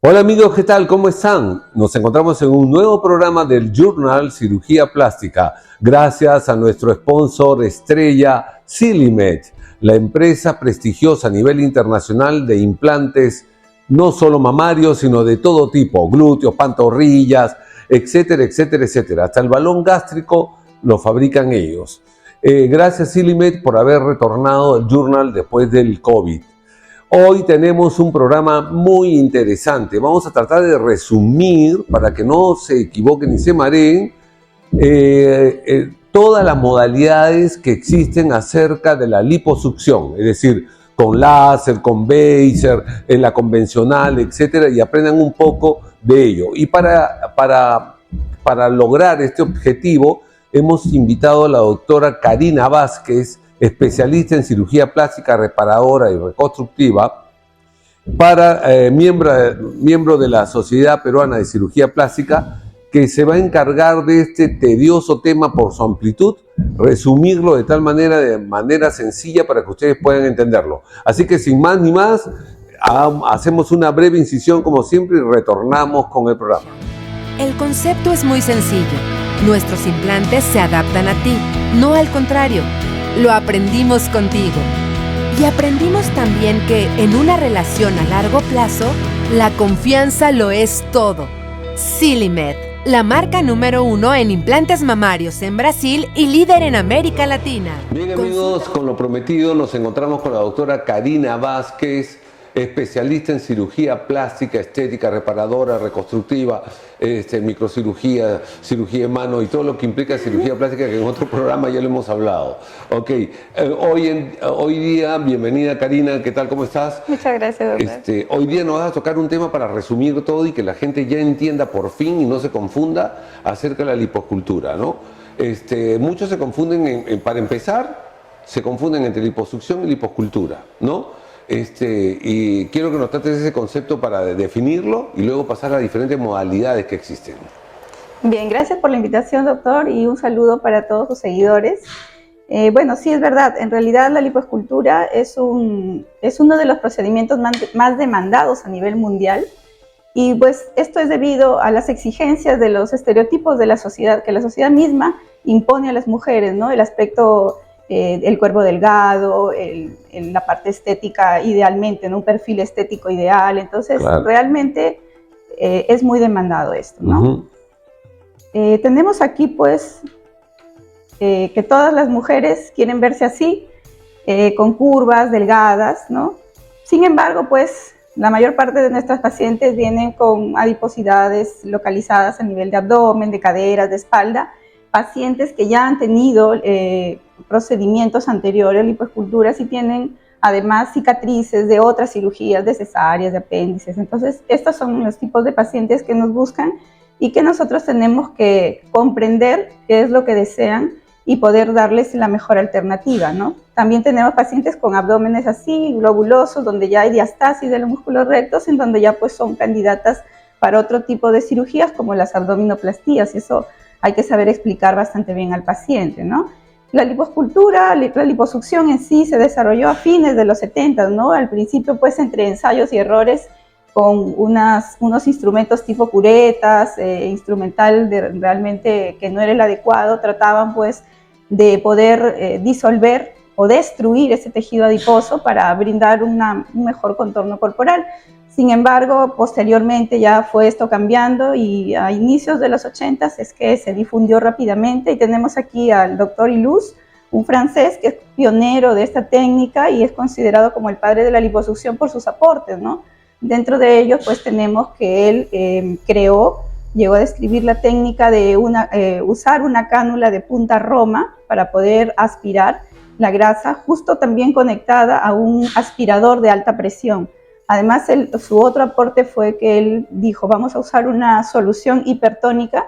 Hola amigos, ¿qué tal? ¿Cómo están? Nos encontramos en un nuevo programa del Journal Cirugía Plástica, gracias a nuestro sponsor estrella Silimed, la empresa prestigiosa a nivel internacional de implantes no solo mamarios, sino de todo tipo, glúteos, pantorrillas, etcétera, etcétera, etcétera. Hasta el balón gástrico lo fabrican ellos. Gracias Silimed por haber retornado al Journal después del COVID. Hoy tenemos un programa muy interesante. Vamos a tratar de resumir, para que no se equivoquen ni se mareen, todas las modalidades que existen acerca de la liposucción, es decir, con láser, con Baser, en la convencional, etcétera, y aprendan un poco de ello. Y para lograr este objetivo, hemos invitado a la doctora Karina Vázquez, especialista en cirugía plástica reparadora y reconstructiva, miembro de la Sociedad Peruana de Cirugía Plástica, que se va a encargar de este tedioso tema por su amplitud, resumirlo de manera sencilla para que ustedes puedan entenderlo. Así que sin más ni más, hacemos una breve incisión como siempre y retornamos con el programa. El concepto es muy sencillo. Nuestros implantes se adaptan a ti, no al contrario. Lo aprendimos contigo. Y aprendimos también que en una relación a largo plazo, la confianza lo es todo. Silimed, la marca número 1 en implantes mamarios en Brasil y líder en América Latina. Bien amigos, con lo prometido nos encontramos con la doctora Karina Vázquez, especialista en cirugía plástica, estética, reparadora, reconstructiva, microcirugía, cirugía de mano y todo lo que implica cirugía plástica, que en otro programa ya lo hemos hablado. Ok, hoy día, bienvenida Karina, ¿qué tal? ¿Cómo estás? Muchas gracias, doctor. Hoy día nos vas a tocar un tema para resumir todo y que la gente ya entienda por fin y no se confunda acerca de la liposcultura, ¿no? Muchos se confunden, para empezar, se confunden entre liposucción y liposcultura, ¿no? Y quiero que nos trates ese concepto para definirlo y luego pasar a diferentes modalidades que existen. Bien, gracias por la invitación, doctor, y un saludo para todos sus seguidores. Bueno, sí es verdad, en realidad la lipoescultura es uno de los procedimientos más demandados a nivel mundial, y pues esto es debido a las exigencias de los estereotipos de la sociedad, que la sociedad misma impone a las mujeres, ¿no? El aspecto, el cuerpo delgado, la parte estética idealmente, ¿no? Un perfil estético ideal. Entonces, claro, realmente es muy demandado esto, ¿no? Tenemos aquí, pues, que todas las mujeres quieren verse así, con curvas, delgadas, ¿no? Sin embargo, pues, la mayor parte de nuestras pacientes vienen con adiposidades localizadas a nivel de abdomen, de caderas, de espalda, pacientes que ya han tenido procedimientos anteriores, lipoesculturas, y tienen además cicatrices de otras cirugías, de cesáreas, de apéndices. Entonces, estos son los tipos de pacientes que nos buscan y que nosotros tenemos que comprender qué es lo que desean y poder darles la mejor alternativa, ¿no? También tenemos pacientes con abdómenes así, globulosos, donde ya hay diastasis de los músculos rectos, en donde ya pues son candidatas para otro tipo de cirugías como las abdominoplastías, y eso hay que saber explicar bastante bien al paciente, ¿no? La liposcultura, la liposucción en sí se desarrolló a fines de los 70, ¿no? Al principio, pues, entre ensayos y errores, con unos instrumentos tipo curetas, instrumental realmente que no era el adecuado, trataban, pues, de poder disolver o destruir ese tejido adiposo para brindar un mejor contorno corporal. Sin embargo, posteriormente ya fue esto cambiando, y a inicios de los 80 es que se difundió rápidamente, y tenemos aquí al doctor Illouz, un francés que es pionero de esta técnica y es considerado como el padre de la liposucción por sus aportes, ¿no? Dentro de ellos, pues tenemos que él llegó a describir la técnica de usar una cánula de punta roma para poder aspirar la grasa, justo también conectada a un aspirador de alta presión. Además, su otro aporte fue que él dijo, vamos a usar una solución hipertónica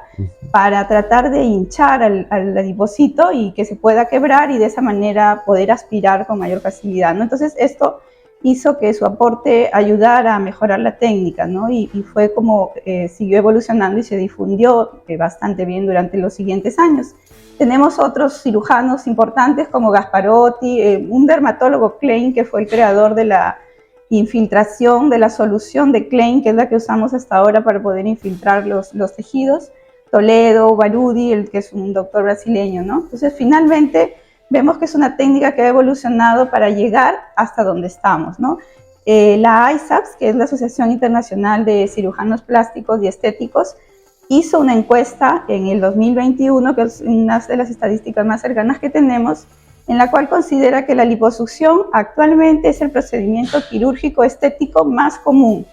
para tratar de hinchar al adipocito y que se pueda quebrar, y de esa manera poder aspirar con mayor facilidad, ¿no? Entonces, esto hizo que su aporte ayudara a mejorar la técnica, ¿no? Y fue como siguió evolucionando y se difundió bastante bien durante los siguientes años. Tenemos otros cirujanos importantes como Gasparotti, un dermatólogo Klein, que fue el creador de la infiltración de la solución de Klein, que es la que usamos hasta ahora para poder infiltrar los tejidos, Toledo, Barudi, que es un doctor brasileño, ¿no? Entonces, finalmente, vemos que es una técnica que ha evolucionado para llegar hasta donde estamos, ¿no? La ISAPS, que es la Asociación Internacional de Cirujanos Plásticos y Estéticos, hizo una encuesta en el 2021, que es una de las estadísticas más cercanas que tenemos, en la cual considera que la liposucción actualmente es el procedimiento quirúrgico estético más común.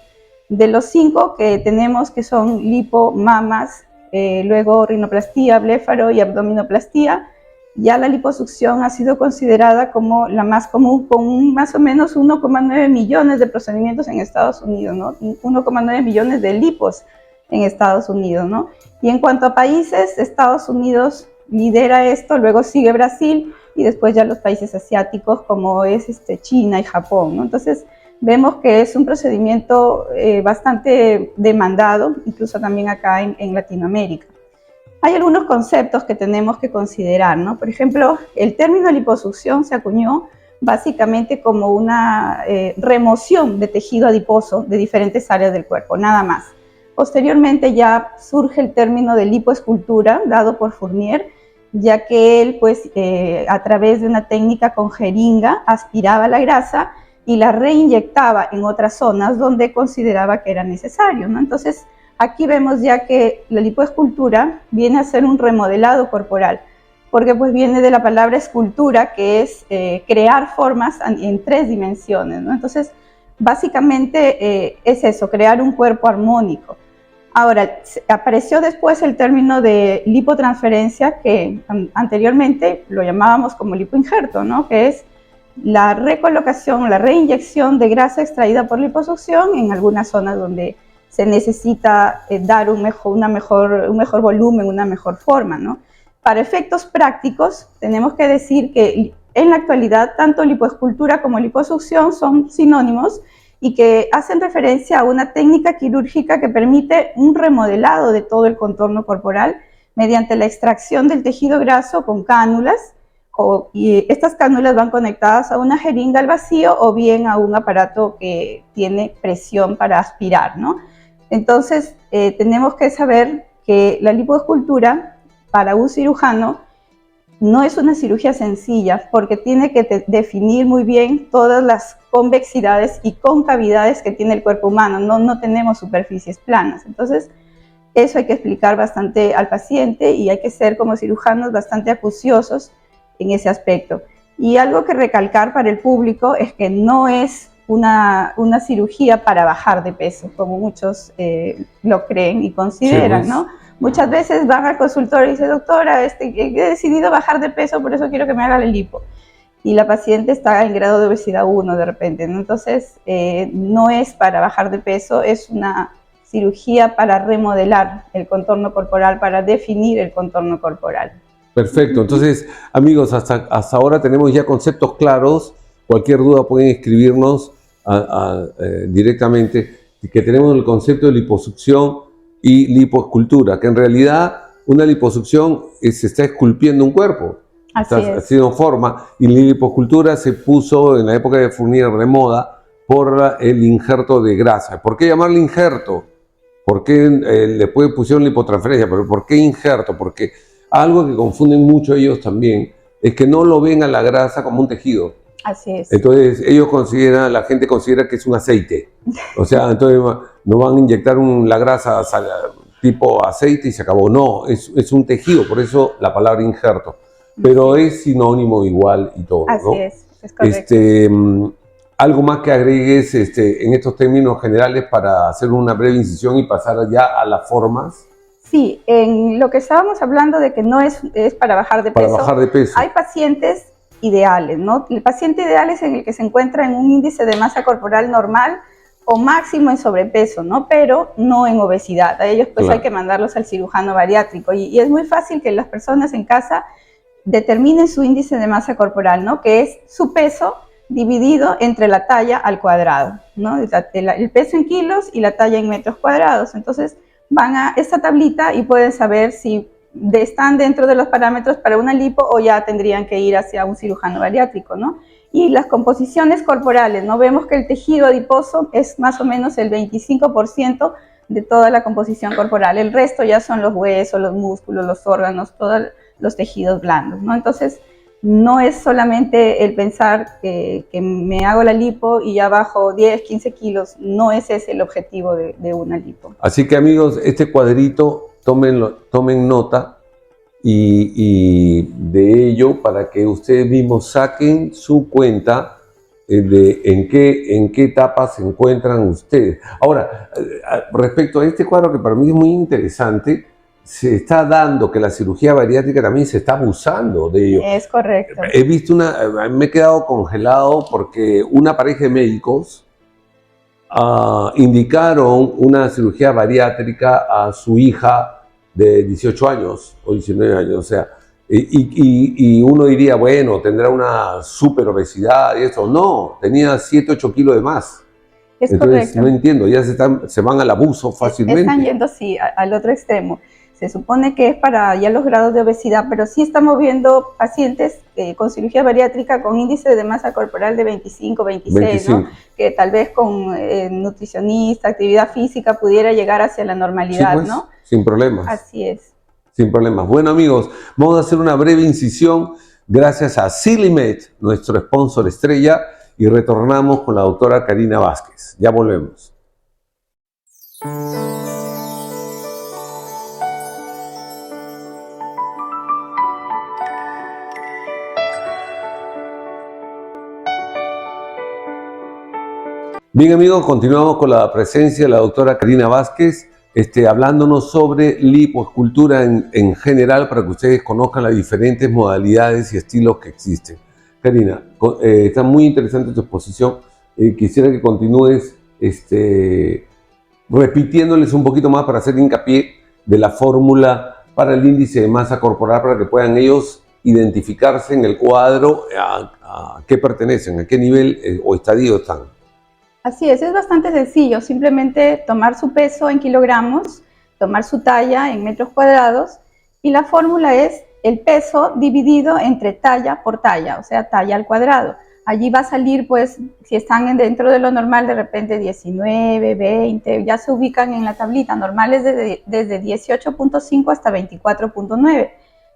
De los 5 que tenemos, que son lipo, mamas, luego rinoplastía, blefaro y abdominoplastía, ya la liposucción ha sido considerada como la más común, con más o menos 1,9 millones de procedimientos en Estados Unidos, ¿no? 1,9 millones de lipos en Estados Unidos, ¿no? Y en cuanto a países, Estados Unidos lidera esto, luego sigue Brasil y después ya los países asiáticos como es China y Japón, ¿no? Entonces vemos que es un procedimiento bastante demandado, incluso también acá en Latinoamérica. Hay algunos conceptos que tenemos que considerar, ¿no? Por ejemplo, el término liposucción se acuñó básicamente como una remoción de tejido adiposo de diferentes áreas del cuerpo, nada más. Posteriormente ya surge el término de lipoescultura, dado por Fournier, ya que él, pues, a través de una técnica con jeringa, aspiraba la grasa y la reinyectaba en otras zonas donde consideraba que era necesario, ¿no? Entonces, aquí vemos ya que la lipoescultura viene a ser un remodelado corporal, porque pues viene de la palabra escultura, que es crear formas en 3 dimensiones, ¿no? Entonces, básicamente es eso, crear un cuerpo armónico. Ahora, apareció después el término de lipotransferencia, que anteriormente lo llamábamos como lipoinjerto, ¿no? Que es la recolocación, la reinyección de grasa extraída por liposucción en algunas zonas donde se necesita dar un mejor volumen, una mejor forma, ¿no? Para efectos prácticos, tenemos que decir que en la actualidad tanto lipoescultura como liposucción son sinónimos y que hacen referencia a una técnica quirúrgica que permite un remodelado de todo el contorno corporal mediante la extracción del tejido graso con cánulas, y estas cánulas van conectadas a una jeringa al vacío o bien a un aparato que tiene presión para aspirar, ¿no? Entonces, tenemos que saber que la lipoescultura para un cirujano no es una cirugía sencilla porque tiene que definir muy bien todas las convexidades y concavidades que tiene el cuerpo humano. No tenemos superficies planas. Entonces, eso hay que explicar bastante al paciente y hay que ser como cirujanos bastante acuciosos en ese aspecto. Y algo que recalcar para el público es que no es una cirugía para bajar de peso, como muchos lo creen y consideran, sí, pues, ¿no? Muchas veces van al consultorio y dicen, doctora, he decidido bajar de peso, por eso quiero que me haga el lipo. Y la paciente está en grado de obesidad 1 de repente, ¿no? Entonces, no es para bajar de peso, es una cirugía para remodelar el contorno corporal, para definir el contorno corporal. Perfecto. Entonces, amigos, hasta ahora tenemos ya conceptos claros. Cualquier duda pueden escribirnos directamente, que tenemos el concepto de liposucción y lipoescultura, que en realidad una liposucción se está esculpiendo un cuerpo, está haciendo forma, y la lipoescultura se puso en la época de Fournier de moda por el injerto de grasa. ¿Por qué llamarle injerto? ¿Por qué después pusieron lipotransferencia? ¿Pero por qué injerto? Porque algo que confunden mucho ellos también es que no lo ven a la grasa como un tejido. Así es. Entonces la gente considera que es un aceite. O sea, entonces no van a inyectar la grasa tipo aceite y se acabó. No, es un tejido, por eso la palabra injerto. Pero es sinónimo igual y todo, así ¿no? Es correcto. Algo más que agregues en estos términos generales para hacer una breve incisión y pasar ya a las formas. Sí, en lo que estábamos hablando de que no es para bajar de peso. Para bajar de peso. Hay pacientes ideales, ¿no? El paciente ideal es en el que se encuentra en un índice de masa corporal normal o máximo en sobrepeso, ¿no? Pero no en obesidad. A ellos pues claro, hay que mandarlos al cirujano bariátrico y es muy fácil que las personas en casa determinen su índice de masa corporal, ¿no? Que es su peso dividido entre la talla al cuadrado, ¿no? El peso en kilos y la talla en metros cuadrados. Entonces van a esta tablita y pueden saber si están dentro de los parámetros para una lipo o ya tendrían que ir hacia un cirujano bariátrico, ¿no? Y las composiciones corporales, ¿no? Vemos que el tejido adiposo es más o menos el 25% de toda la composición corporal. El resto ya son los huesos, los músculos, los órganos, todos los tejidos blandos, ¿no? Entonces, no es solamente el pensar que me hago la lipo y ya bajo 10, 15 kilos. No es ese el objetivo de una lipo. Así que, amigos, este cuadrito, tomen nota y de ello para que ustedes mismos saquen su cuenta de en qué etapa se encuentran ustedes. Ahora, respecto a este cuadro que para mí es muy interesante, se está dando que la cirugía bariátrica también se está abusando de ello. Es correcto. He visto me he quedado congelado porque una pareja de médicos indicaron una cirugía bariátrica a su hija de 18 años o 19 años, o sea, y uno diría, bueno, tendrá una super obesidad y eso. No, tenía 7, 8 kilos de más. Es Entonces, correcto. no entiendo, ya se van al abuso fácilmente. Están yendo, sí, al otro extremo. Se supone que es para ya los grados de obesidad, pero sí estamos viendo pacientes con cirugía bariátrica con índice de masa corporal de 25, 26, ¿no? Que tal vez con nutricionista, actividad física pudiera llegar hacia la normalidad, sí, pues, ¿no? Sin problemas. Así es. Sin problemas. Bueno, amigos, vamos a hacer una breve incisión gracias a Silimed, nuestro sponsor estrella, y retornamos con la doctora Karina Vázquez. Ya volvemos. Bien, amigos, continuamos con la presencia de la doctora Karina Vázquez, hablándonos sobre lipoescultura en general para que ustedes conozcan las diferentes modalidades y estilos que existen. Karina, está muy interesante tu exposición. Quisiera que continúes repitiéndoles un poquito más para hacer hincapié de la fórmula para el índice de masa corporal para que puedan ellos identificarse en el cuadro a qué pertenecen, a qué nivel o estadio están. Así es bastante sencillo, simplemente tomar su peso en kilogramos, tomar su talla en metros cuadrados y la fórmula es el peso dividido entre talla por talla, o sea, talla al cuadrado. Allí va a salir, pues, si están dentro de lo normal, de repente 19, 20, ya se ubican en la tablita, normales desde 18.5 hasta 24.9.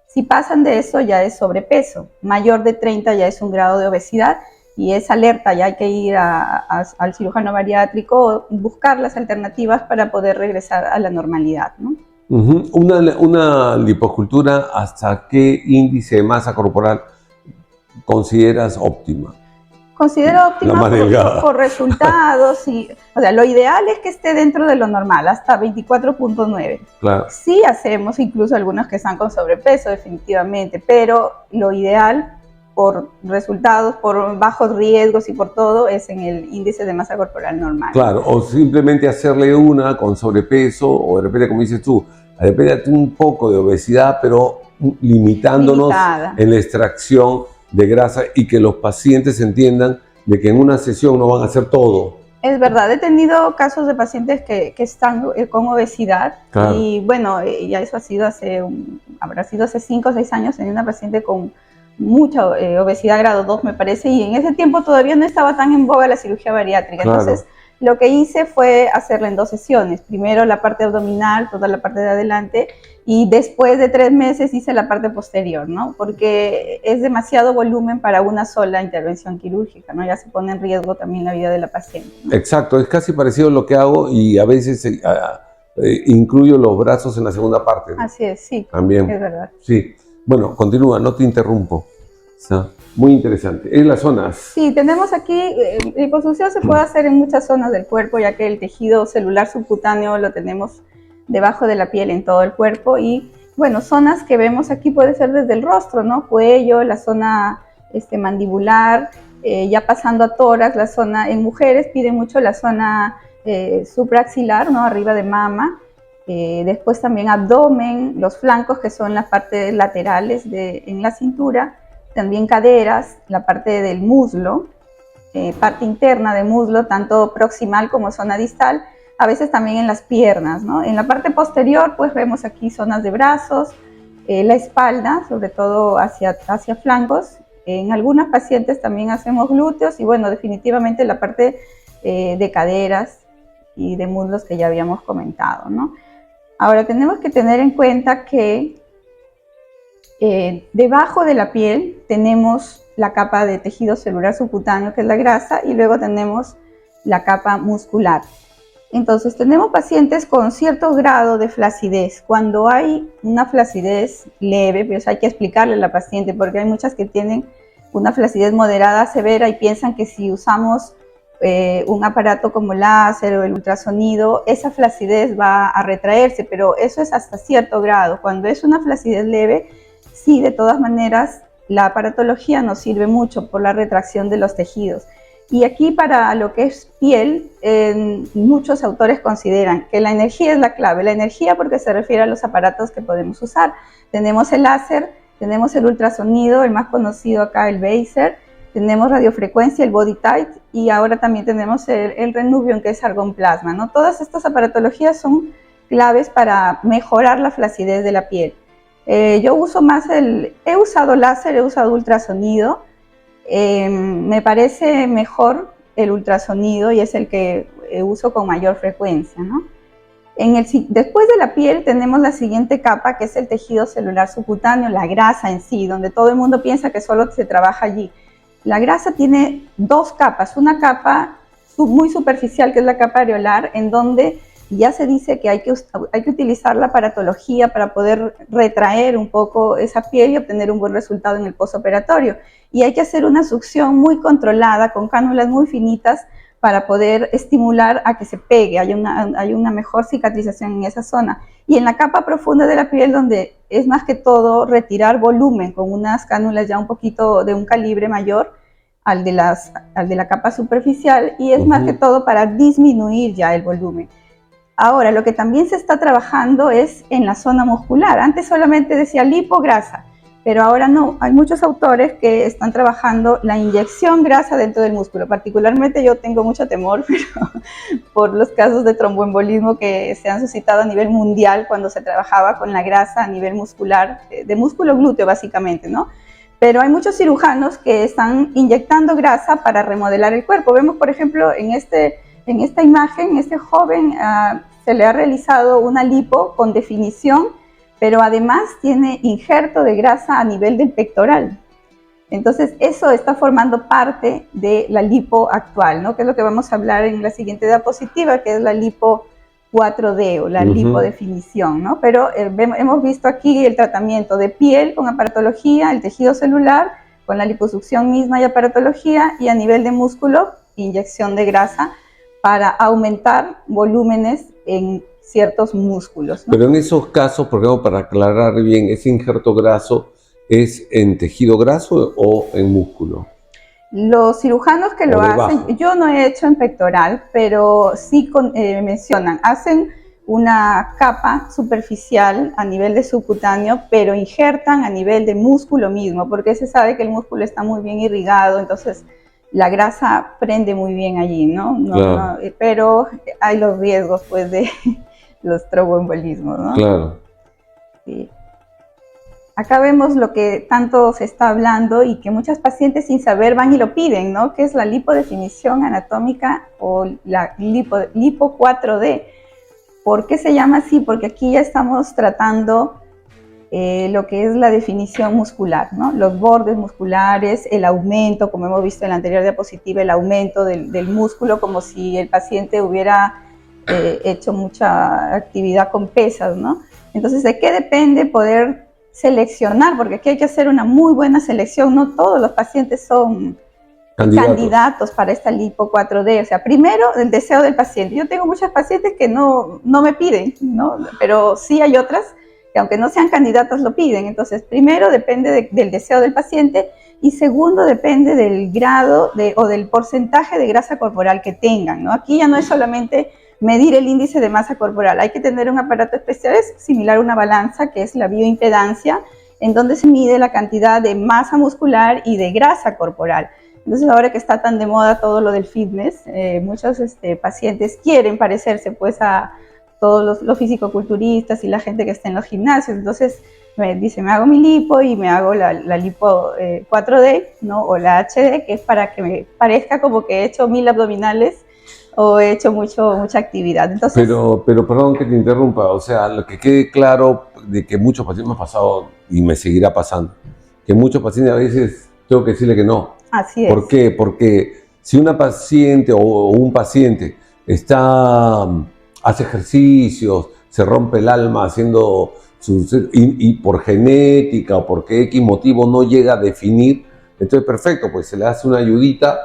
Si pasan de eso ya es sobrepeso, mayor de 30 ya es un grado de obesidad, y es alerta, ya hay que ir al cirujano bariátrico o buscar las alternativas para poder regresar a la normalidad, ¿no? Una lipoescultura, ¿hasta qué índice de masa corporal consideras óptima? Considero óptima por resultados. O sea, lo ideal es que esté dentro de lo normal, hasta 24.9. Claro. Sí hacemos incluso algunos que están con sobrepeso, definitivamente, pero lo ideal por resultados, por bajos riesgos y por todo, es en el índice de masa corporal normal. Claro, o simplemente hacerle una con sobrepeso, o de repente, como dices tú, de repente un poco de obesidad, pero limitándonos en la extracción de grasa y que los pacientes entiendan de que en una sesión no van a hacer todo. Es verdad, he tenido casos de pacientes que están con obesidad, claro. Y bueno, ya eso habrá sido hace 5 o 6 años, tenía una paciente con mucha obesidad grado 2 me parece, y en ese tiempo todavía no estaba tan en boga la cirugía bariátrica, claro. Entonces lo que hice fue hacerla en 2 sesiones, primero la parte abdominal, toda la parte de adelante, y después de 3 meses hice la parte posterior, ¿no? Porque es demasiado volumen para una sola intervención quirúrgica, ¿no? Ya se pone en riesgo también la vida de la paciente, ¿no? Exacto, es casi parecido a lo que hago y a veces incluyo los brazos en la segunda parte, ¿no? Así es, sí, también. Es verdad. Sí. Bueno, continúa, no te interrumpo. O sea, muy interesante. En las zonas. Sí, tenemos aquí, liposucción se puede hacer en muchas zonas del cuerpo, ya que el tejido celular subcutáneo lo tenemos debajo de la piel en todo el cuerpo. Y bueno, zonas que vemos aquí puede ser desde el rostro, ¿no? Cuello, la zona mandibular, ya pasando a tórax, la zona, en mujeres pide mucho la zona supraaxilar, ¿no? Arriba de mama. Después también abdomen, los flancos que son las partes laterales en la cintura, también caderas, la parte del muslo, parte interna del muslo, tanto proximal como zona distal, a veces también en las piernas, ¿no? En la parte posterior pues vemos aquí zonas de brazos, la espalda, sobre todo hacia flancos, En algunas pacientes también hacemos glúteos y bueno, definitivamente la parte de caderas y de muslos que ya habíamos comentado, ¿no? Ahora tenemos que tener en cuenta que debajo de la piel tenemos la capa de tejido celular subcutáneo, que es la grasa, y luego tenemos la capa muscular. Entonces tenemos pacientes con cierto grado de flacidez. Cuando hay una flacidez leve, pues hay que explicarle a la paciente, porque hay muchas que tienen una flacidez moderada severa y piensan que si usamos un aparato como láser o el ultrasonido, esa flacidez va a retraerse, pero eso es hasta cierto grado. Cuando es una flacidez leve, sí, de todas maneras, la aparatología nos sirve mucho por la retracción de los tejidos. Y aquí para lo que es piel, muchos autores consideran que la energía es la clave. La energía porque se refiere a los aparatos que podemos usar. Tenemos el láser, tenemos el ultrasonido, el más conocido acá, el Baser, tenemos radiofrecuencia, el Body Tight, y ahora también tenemos el Renuvion, que es argón plasma, ¿no? Todas estas aparatologías son claves para mejorar la flacidez de la piel. Yo uso más he usado láser, he usado ultrasonido. Me parece mejor el ultrasonido y es el que uso con mayor frecuencia, ¿no? Después de la piel tenemos la siguiente capa, que es el tejido celular subcutáneo, la grasa en sí, donde todo el mundo piensa que solo se trabaja allí. La grasa tiene dos capas, una capa muy superficial, que es la capa areolar, en donde ya se dice que hay que utilizar la aparatología para poder retraer un poco esa piel y obtener un buen resultado en el postoperatorio. Y hay que hacer una succión muy controlada, con cánulas muy finitas, para poder estimular a que se pegue, hay una mejor cicatrización en esa zona. Y en la capa profunda de la piel, donde es más que todo retirar volumen, con unas cánulas ya un poquito de un calibre mayor al de la capa superficial, y es más que todo para disminuir ya el volumen. Ahora, lo que también se está trabajando es en la zona muscular. Antes solamente decía lipo-grasa, pero ahora no. Hay muchos autores que están trabajando la inyección grasa dentro del músculo. Particularmente yo tengo mucho temor por los casos de tromboembolismo que se han suscitado a nivel mundial cuando se trabajaba con la grasa a nivel muscular, de músculo glúteo básicamente, ¿no? Pero hay muchos cirujanos que están inyectando grasa para remodelar el cuerpo. Vemos, por ejemplo, en esta imagen, este joven se le ha realizado una lipo con definición, pero además tiene injerto de grasa a nivel del pectoral. Entonces, eso está formando parte de la lipo actual, ¿no? Que es lo que vamos a hablar en la siguiente diapositiva, que es la lipo 4D o la lipodefinición, ¿no? Pero hemos visto aquí el tratamiento de piel con aparatología, el tejido celular con la liposucción misma y aparatología, y a nivel de músculo, inyección de grasa para aumentar volúmenes en ciertos músculos, ¿no? Pero en esos casos, por ejemplo, para aclarar bien, ¿ese injerto graso es en tejido graso o en músculo? Los cirujanos que lo hacen, yo no he hecho en pectoral, pero sí mencionan, hacen una capa superficial a nivel de subcutáneo, pero injertan a nivel de músculo mismo, porque se sabe que el músculo está muy bien irrigado, entonces la grasa prende muy bien allí, ¿no? Claro. Pero hay los riesgos, pues, de los tromboembolismos, ¿no? Claro. Sí. Acá vemos lo que tanto se está hablando y que muchas pacientes sin saber van y lo piden, ¿no? Que es la lipodefinición anatómica o la lipo 4D. ¿Por qué se llama así? Porque aquí ya estamos tratando lo que es la definición muscular, ¿no? Los bordes musculares, el aumento, como hemos visto en la anterior diapositiva, el aumento del músculo, como si el paciente hubiera hecho mucha actividad con pesas, ¿no? Entonces, ¿de qué depende poder seleccionar? Porque aquí hay que hacer una muy buena selección. No todos los pacientes son candidatos para esta lipo 4D. O sea, primero, el deseo del paciente. Yo tengo muchas pacientes que no me piden, ¿no? Pero sí hay otras que aunque no sean candidatas lo piden. Entonces, primero depende del deseo del paciente y segundo depende del grado o del porcentaje de grasa corporal que tengan, ¿no? Aquí ya no es solamente medir el índice de masa corporal, hay que tener un aparato especial, es similar a una balanza, que es la bioimpedancia, en donde se mide la cantidad de masa muscular y de grasa corporal. Entonces, ahora que está tan de moda todo lo del fitness, muchos pacientes quieren parecerse pues a todos los fisicoculturistas y la gente que está en los gimnasios. Entonces me dice, me hago mi lipo y me hago la lipo 4D, ¿no? O la HD, que es para que me parezca como que he hecho 1000 abdominales o he hecho mucha actividad. Entonces, pero perdón que te interrumpa, o sea, lo que quede claro de que muchos pacientes me ha pasado y me seguirá pasando, que muchos pacientes a veces tengo que decirle que no. así es. ¿Por qué? Porque si una paciente o un paciente hace ejercicios, se rompe el alma haciendo y por genética o porque X motivo no llega a definir, entonces perfecto, pues se le hace una ayudita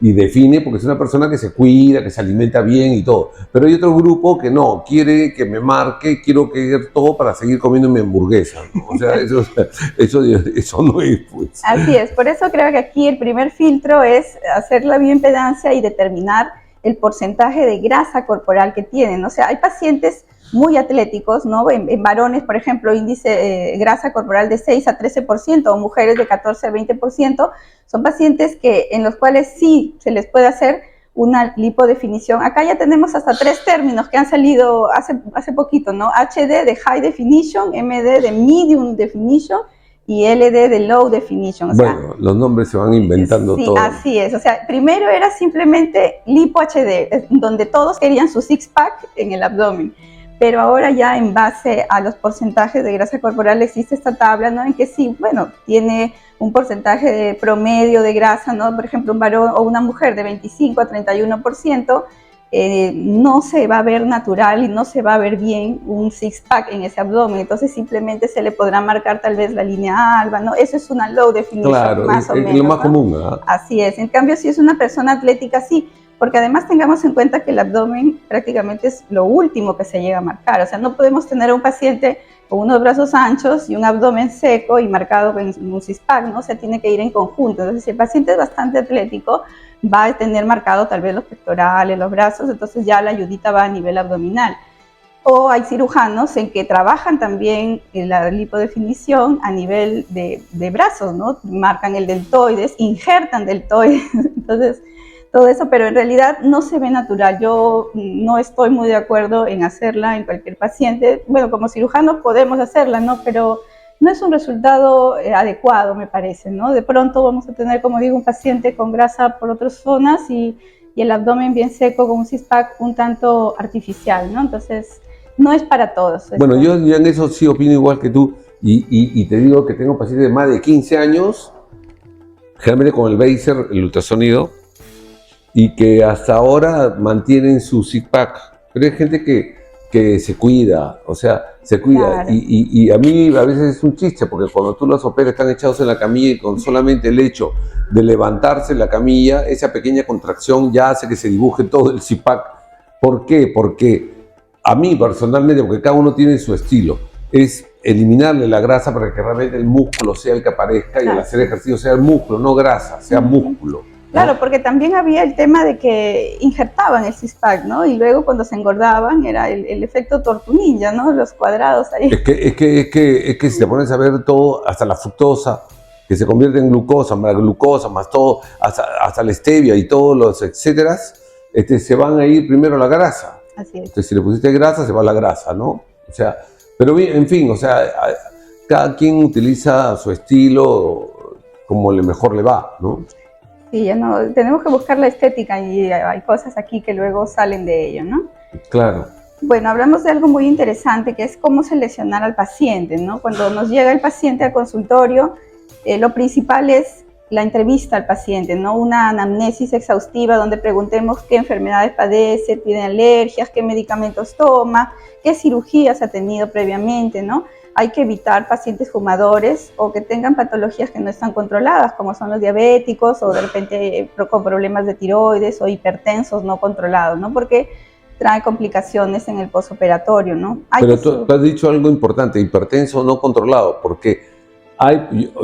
y define, porque es una persona que se cuida, que se alimenta bien y todo. Pero hay otro grupo que no, quiere que me marque, quiero que todo para seguir comiendo mi hamburguesa, ¿no? O sea, eso no es, pues. Así es, por eso creo que aquí el primer filtro es hacer la bioimpedancia y determinar el porcentaje de grasa corporal que tienen. O sea, hay pacientes muy atléticos, ¿no? En varones, por ejemplo, índice grasa corporal de 6 a 13%, o mujeres de 14 a 20%, son pacientes en los cuales sí se les puede hacer una lipodefinición. Acá ya tenemos hasta 3 términos que han salido hace poquito, ¿no? HD de High Definition, MD de Medium Definition y LD de Low Definition. O sea, bueno, los nombres se van inventando sí, todo. así es. O sea, primero era simplemente lipo HD, donde todos querían su six-pack en el abdomen. Pero ahora ya en base a los porcentajes de grasa corporal existe esta tabla, ¿no? En que sí, bueno, tiene un porcentaje de promedio de grasa, ¿no? Por ejemplo, un varón o una mujer de 25 a 31%, no se va a ver natural y no se va a ver bien un six-pack en ese abdomen. Entonces simplemente se le podrá marcar tal vez la línea alba, ¿no? Eso es una low definition, claro, más o menos. Es lo más ¿no? común, ¿verdad? Así es. En cambio, si es una persona atlética, sí. Porque además tengamos en cuenta que el abdomen prácticamente es lo último que se llega a marcar. O sea, no podemos tener a un paciente con unos brazos anchos y un abdomen seco y marcado en un six-pack, ¿no? O sea, tiene que ir en conjunto. Entonces, si el paciente es bastante atlético, va a tener marcado tal vez los pectorales, los brazos, entonces ya la ayudita va a nivel abdominal. O hay cirujanos en que trabajan también en la lipodefinición a nivel de brazos, ¿no? Marcan el deltoides, injertan deltoides, entonces todo eso, pero en realidad no se ve natural. Yo no estoy muy de acuerdo en hacerla en cualquier paciente. Bueno, como cirujanos podemos hacerla, ¿no? Pero no es un resultado adecuado, me parece, ¿no? De pronto vamos a tener, como digo, un paciente con grasa por otras zonas y el abdomen bien seco con un six-pack un tanto artificial, ¿no? Entonces, no es para todos. Bueno, yo en eso sí opino igual que tú y te digo que tengo pacientes de más de 15 años, generalmente con el Baser, el ultrasonido, y que hasta ahora mantienen su six-pack, pero hay gente que se cuida, o sea, se cuida, Claro. y a mí a veces es un chiste, porque cuando tú los operas están echados en la camilla y con solamente el hecho de levantarse en la camilla, esa pequeña contracción ya hace que se dibuje todo el six-pack. ¿Por qué? Porque a mí personalmente, porque cada uno tiene su estilo, es eliminarle la grasa para que realmente el músculo sea el que aparezca y al hacer ejercicio sea el músculo, no grasa, sea músculo. Claro, porque también había el tema de que injertaban el six-pack, ¿no? Y luego cuando se engordaban era el efecto tortunilla, ¿no? Los cuadrados ahí. Es que si te pones a ver todo, hasta la fructosa, que se convierte en glucosa más todo, hasta la stevia y todos los etcétera, se van a ir primero la grasa. Así es. Entonces, si le pusiste grasa, se va la grasa, ¿no? O sea, pero bien, en fin, o sea, cada quien utiliza su estilo como mejor le va, ¿no? Sí, ya no, tenemos que buscar la estética y hay cosas aquí que luego salen de ello, ¿no? Claro. Bueno, hablamos de algo muy interesante que es cómo seleccionar al paciente, ¿no? Cuando nos llega el paciente al consultorio, lo principal es la entrevista al paciente, ¿no? Una anamnesis exhaustiva donde preguntemos qué enfermedades padece, tiene alergias, qué medicamentos toma, qué cirugías ha tenido previamente, ¿no? Hay que evitar pacientes fumadores o que tengan patologías que no están controladas, como son los diabéticos o de repente con problemas de tiroides o hipertensos no controlados, ¿no? Porque trae complicaciones en el postoperatorio, ¿no? Pero tú has dicho algo importante, hipertenso no controlado, porque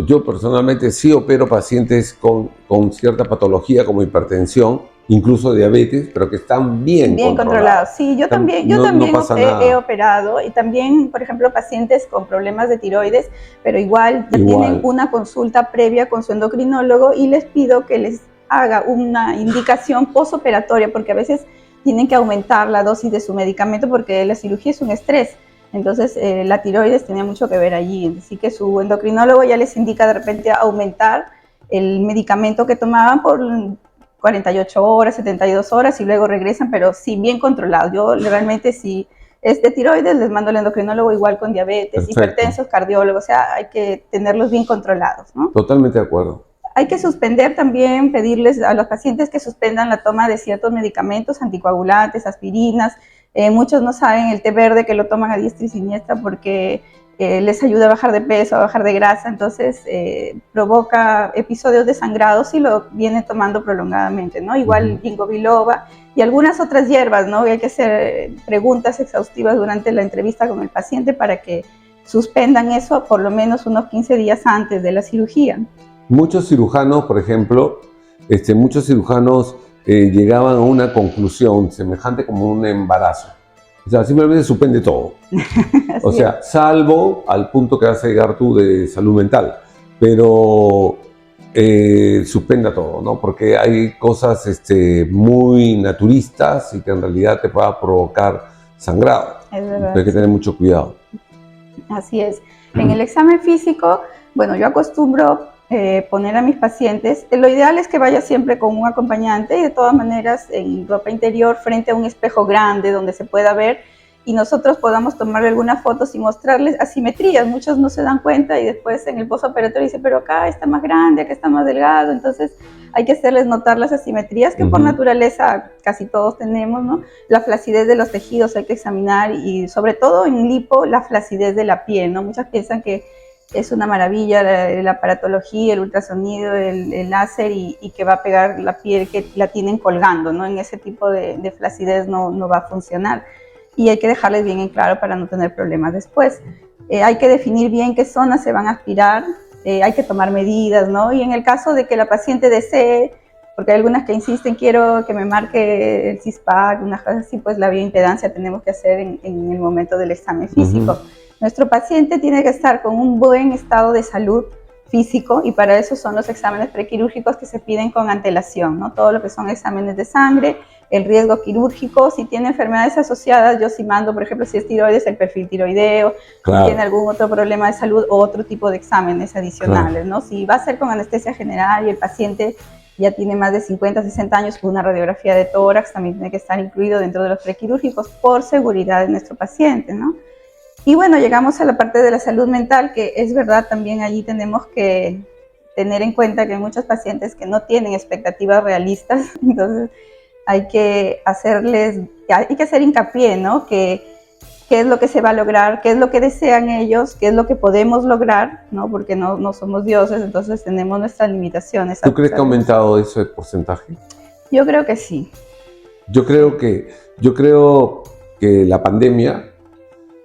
yo personalmente sí opero pacientes con cierta patología como hipertensión, incluso diabetes, pero que están bien controlados. Sí, yo también he operado y también, por ejemplo, pacientes con problemas de tiroides, pero igual tienen una consulta previa con su endocrinólogo y les pido que les haga una indicación postoperatoria, porque a veces tienen que aumentar la dosis de su medicamento porque la cirugía es un estrés. Entonces, la tiroides tenía mucho que ver allí. Así que su endocrinólogo ya les indica de repente aumentar el medicamento que tomaban por 48 horas, 72 horas y luego regresan, pero sí bien controlados. Yo realmente sí, de tiroides les mando al endocrinólogo igual con diabetes, Perfecto. hipertensos, cardiólogos, o sea, hay que tenerlos bien controlados, ¿no? Totalmente de acuerdo. Hay que suspender también, pedirles a los pacientes que suspendan la toma de ciertos medicamentos, anticoagulantes, aspirinas. Muchos no saben el té verde que lo toman a diestra y siniestra porque les ayuda a bajar de peso, a bajar de grasa, entonces provoca episodios de sangrado si lo vienen tomando prolongadamente, ¿no? Igual ginkgo biloba y algunas otras hierbas, ¿no? Y hay que hacer preguntas exhaustivas durante la entrevista con el paciente para que suspendan eso por lo menos unos 15 días antes de la cirugía. Muchos cirujanos, por ejemplo, llegaban a una conclusión semejante como un embarazo. O sea, simplemente suspende todo. O sea, salvo al punto que vas a llegar tú de salud mental. Pero suspenda todo, ¿no? Porque hay cosas muy naturistas y que en realidad te pueda provocar sangrado. Es verdad. Hay que tener mucho cuidado. Así es. En el examen físico, bueno, yo acostumbro poner a mis pacientes, lo ideal es que vaya siempre con un acompañante y de todas maneras en ropa interior frente a un espejo grande donde se pueda ver y nosotros podamos tomarle algunas fotos y mostrarles asimetrías. Muchos no se dan cuenta y después en el postoperatorio dicen, pero acá está más grande, acá está más delgado, entonces hay que hacerles notar las asimetrías que por naturaleza casi todos tenemos, ¿no? La flacidez de los tejidos hay que examinar y sobre todo en lipo la flacidez de la piel, ¿no? Muchas piensan que es una maravilla la aparatología, el ultrasonido, el láser y que va a pegar la piel que la tienen colgando, ¿no? En ese tipo de flacidez no va a funcionar y hay que dejarles bien en claro para no tener problemas después. Hay que definir bien qué zonas se van a aspirar, hay que tomar medidas, ¿no? Y en el caso de que la paciente desee, porque hay algunas que insisten, quiero que me marque el CISPAC, unas cosas así, pues la bioimpedancia tenemos que hacer en el momento del examen físico. Nuestro paciente tiene que estar con un buen estado de salud físico y para eso son los exámenes prequirúrgicos que se piden con antelación, ¿no? Todo lo que son exámenes de sangre, el riesgo quirúrgico, si tiene enfermedades asociadas, yo sí mando, por ejemplo, si es tiroides, el perfil tiroideo, Claro. si tiene algún otro problema de salud o otro tipo de exámenes adicionales, ¿no? Si va a ser con anestesia general y el paciente ya tiene más de 50, 60 años, una radiografía de tórax también tiene que estar incluido dentro de los prequirúrgicos por seguridad de nuestro paciente, ¿no? Y bueno, llegamos a la parte de la salud mental, que es verdad, también allí tenemos que tener en cuenta que hay muchos pacientes que no tienen expectativas realistas, entonces hay que hacer hincapié, ¿no? ¿Qué es lo que se va a lograr? ¿Qué es lo que desean ellos? ¿Qué es lo que podemos lograr? ¿No? Porque no somos dioses, entonces tenemos nuestras limitaciones. ¿Tú crees que ha aumentado ese porcentaje? Yo creo que sí. Yo creo que la pandemia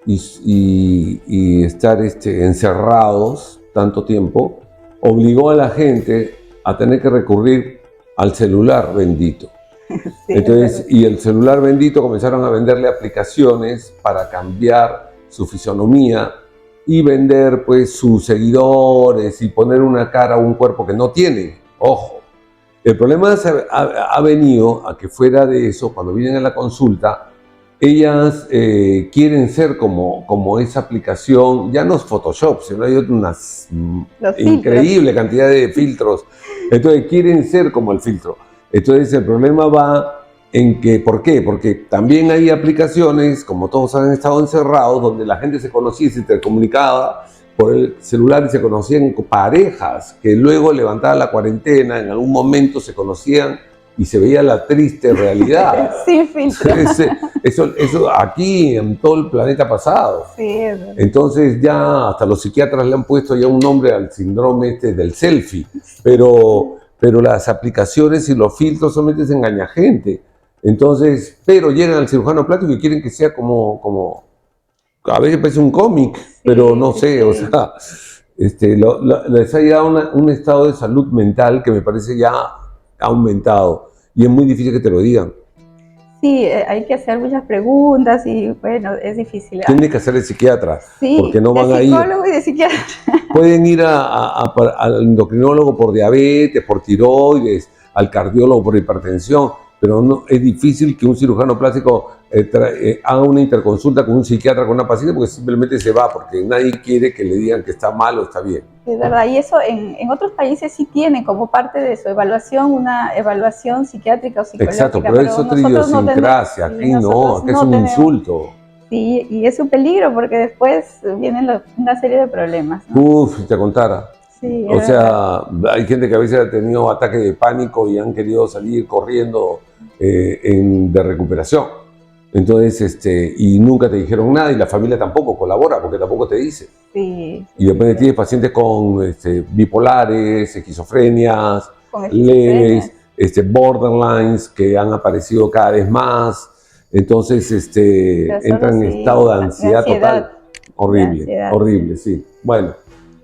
y estar encerrados tanto tiempo obligó a la gente a tener que recurrir al celular bendito. Sí, Entonces, y el celular bendito comenzaron a venderle aplicaciones para cambiar su fisonomía y vender pues sus seguidores y poner una cara o un cuerpo que no tienen. Ojo, el problema ha venido a que fuera de eso, cuando vienen a la consulta, ellas quieren ser como esa aplicación, ya no es Photoshop, sino hay una increíble cantidad de filtros. Entonces quieren ser como el filtro. Entonces el problema va en que, ¿por qué? Porque también hay aplicaciones, como todos han estado encerrados, donde la gente se conocía y se intercomunicaba por el celular y se conocían parejas que luego levantada la cuarentena, en algún momento se conocían y se veía la triste realidad. Sin filtro. Eso aquí en todo el planeta pasado. Sí, es verdad. Entonces ya hasta los psiquiatras le han puesto ya un nombre al síndrome del selfie, pero las aplicaciones y los filtros solamente se engaña gente. Entonces, pero llegan al cirujano plástico y quieren que sea como a veces parece un cómic, pero no sé, o sea, les ha llegado un estado de salud mental que me parece ya ha aumentado y es muy difícil que te lo digan. Sí, hay que hacer muchas preguntas y bueno, es difícil. Tiene que hacer el psiquiatra, sí, porque no van a ir. De psicólogo y de psiquiatra. Pueden ir al endocrinólogo por diabetes, por tiroides, al cardiólogo por hipertensión, pero no, es difícil que un cirujano plástico haga una interconsulta con un psiquiatra, con una paciente, porque simplemente se va, porque nadie quiere que le digan que está mal o está bien. Es verdad, y eso en otros países sí tienen como parte de su evaluación una evaluación psiquiátrica o psicológica. Exacto, pero es otra idiosincrasia, aquí no, aquí es un insulto. Sí, y es un peligro porque después vienen una serie de problemas, ¿no? Uf, si te contara. Sí, o sea, hay gente que a veces ha tenido ataques de pánico y han querido salir corriendo de recuperación. Entonces, y nunca te dijeron nada y la familia tampoco colabora porque tampoco te dice. Sí. Y después tienes pacientes con bipolares, esquizofrenias, leves, borderlines que han aparecido cada vez más. Entonces, entran en estado de ansiedad total. Horrible, horrible, sí. Bueno,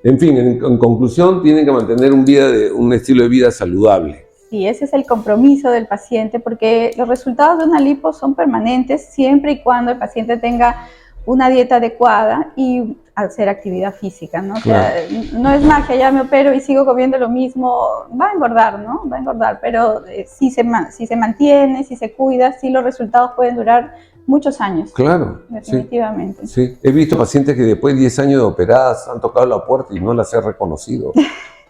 en fin, en conclusión, tienen que mantener un estilo de vida saludable. Sí, ese es el compromiso del paciente, porque los resultados de una lipo son permanentes siempre y cuando el paciente tenga una dieta adecuada y hacer actividad física, ¿no? Claro. O sea, no es magia, ya me opero y sigo comiendo lo mismo, va a engordar, ¿no? Va a engordar, pero si se mantiene, si se cuida, sí los resultados pueden durar muchos años. Claro. Definitivamente. Sí. He visto pacientes que después de 10 años de operadas han tocado la puerta y no las he reconocido.